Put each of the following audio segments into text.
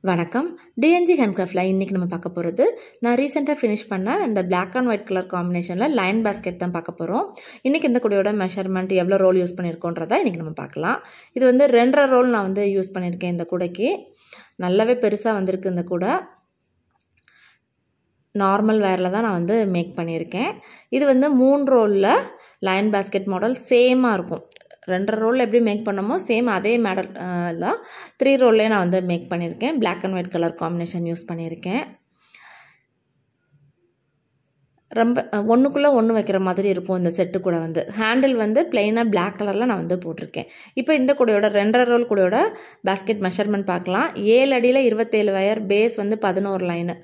வணக்கம். டிஎன்ஜி ஹேண்ட்கிராஃப்ட்ல இன்னைக்கு நம்ம பார்க்க போகிறது, நான் ரீசெண்டாக ஃபினிஷ் பண்ண இந்த பிளாக் அண்ட் ஒயிட் கலர் காம்பினேஷனில் லைன் பாஸ்கெட் தான் பார்க்க போகிறோம். இன்றைக்கி இந்த கூடையோட மெஷர்மெண்ட் எவ்வளோ ரோல் யூஸ் பண்ணியிருக்கோன்றதை இன்றைக்கி நம்ம பார்க்கலாம். இது வந்து 2.5 ரோல் நான் வந்து யூஸ் பண்ணியிருக்கேன். இந்த கூடைக்கு நல்லாவே பெருசாக வந்திருக்கு. இந்த கூடை நார்மல் வேரில் தான் நான் வந்து மேக் பண்ணியிருக்கேன். இது வந்து 3 ரோலில் லைன் பாஸ்கெட் மாடல் சேமாக இருக்கும். 2.5 ரோலில் எப்படி மேக் பண்ணமோ சேம் அதே மாடல் தான் 3 ரோல்லே நான் வந்து மேக் பண்ணியிருக்கேன். Black and white colour combination use பண்ணியிருக்கேன். ரொம்ப ஒன்றுக்குள்ளே ஒன்று வைக்கிற மாதிரி இருக்கும். இந்த செட்டு கூட வந்து ஹேண்டில் வந்து பிளெயினாக பிளாக் கலரில் நான் வந்து போட்டிருக்கேன். இப்போ இந்த கூடையோட 2.5 ரோல் கூடையோட பாஸ்கெட் மெஷர்மெண்ட் பார்க்கலாம். 7 அடியில் 27 வயர், பேஸ் வந்து 11 லைனு.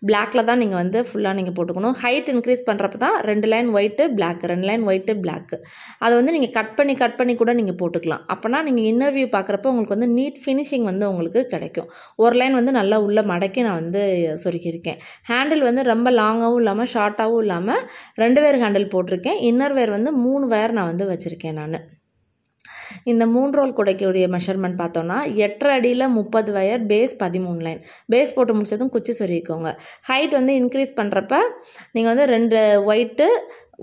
பிளாக்கில் தான் நீங்கள் வந்து ஃபுல்லாக நீங்கள் போட்டுக்கணும். ஹைட் இன்க்ரீஸ் பண்ணுறப்ப தான் 2 line white black, 2 line white black. அதை வந்து நீங்கள் கட் பண்ணி கூட நீங்கள் போட்டுக்கலாம். அப்போனா நீங்கள் இன்னர் வியூ பார்க்குறப்ப உங்களுக்கு வந்து நீட் ஃபினிஷிங் வந்து உங்களுக்கு கிடைக்கும். ஒரு லைன் வந்து நல்லா உள்ளே மடக்கி நான் வந்து சொருக்கியிருக்கேன். ஹேண்டில் வந்து ரொம்ப லாங்காகவும் இல்லாமல் ஷார்ட்டாகவும் இல்லாமல் 2 வேர் ஹேண்டில் போட்டிருக்கேன். இன்னர் வேர் வந்து 3 வேர் நான் வந்து வச்சுருக்கேன். நான் இந்த 3 ரோல் கூடைக்குடைய மெஷர்மெண்ட் பார்த்தோன்னா 8.5 அடியில் 30 வயர், பேஸ் 13 லைன். பேஸ் போட்டு முடிச்சதும் குச்சி சொருகிக்கோங்க. ஹைட் வந்து இன்க்ரீஸ் பண்ணுறப்ப நீங்கள் வந்து 2 ஒயிட்டு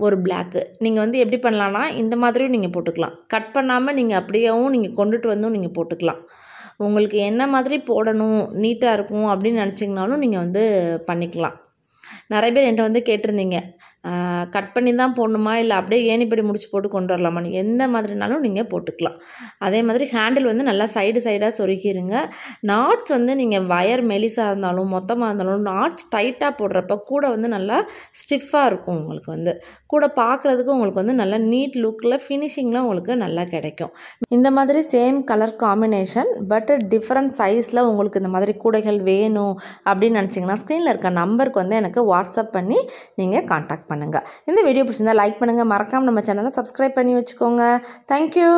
1 பிளாக்கு. நீங்கள் வந்து எப்படி பண்ணலான்னா இந்த மாதிரியும் நீங்கள் போட்டுக்கலாம். கட் பண்ணாமல் நீங்கள் அப்படியேவும் நீங்கள் கொண்டுட்டு வந்தும் நீங்கள் போட்டுக்கலாம். உங்களுக்கு என்ன மாதிரி போடணும் நீட்டாக இருக்கும் அப்படின்னு நினச்சிங்கனாலும் நீங்கள் வந்து பண்ணிக்கலாம். நிறைய பேர் என்கிட்ட வந்து கேட்டிருந்தீங்க, கட் பண்ணி தான் போடணுமா இல்லை அப்படியே ஏணிப்படி முடிச்சு போட்டு கொண்டு வரலாமா? நீங்கள் எந்த மாதிரினாலும் நீங்கள் போட்டுக்கலாம். அதே மாதிரி ஹேண்டில் வந்து நல்லா சைடாக சொருகிருங்க. நாட்ஸ் வந்து நீங்கள் வயர் மெலிசாக இருந்தாலும் மொத்தமாக இருந்தாலும் நாட்ஸ் டைட்டாக போடுறப்ப கூட வந்து நல்லா ஸ்டிஃபாக இருக்கும். உங்களுக்கு வந்து கூட பார்க்குறதுக்கு உங்களுக்கு வந்து நல்லா நீட் லுக்கில் ஃபினிஷிங்லாம் உங்களுக்கு நல்லா கிடைக்கும். இந்த மாதிரி same colour combination but different சைஸில் உங்களுக்கு இந்த மாதிரி கூடைகள் வேணும் அப்படின்னு நினச்சிங்கன்னா ஸ்க்ரீனில் இருக்க நம்பருக்கு வந்து எனக்கு வாட்ஸ்அப் பண்ணி நீங்கள் கான்டாக்ட் பண்ணுங்கள். இந்த வீடியோ பிடிச்சிருந்தா லைக் பண்ணுங்கள். மறக்காமல் நம்ம சேனலை சப்ஸ்கிரைப் பண்ணி வச்சுக்கோங்க. தேங்க்யூ.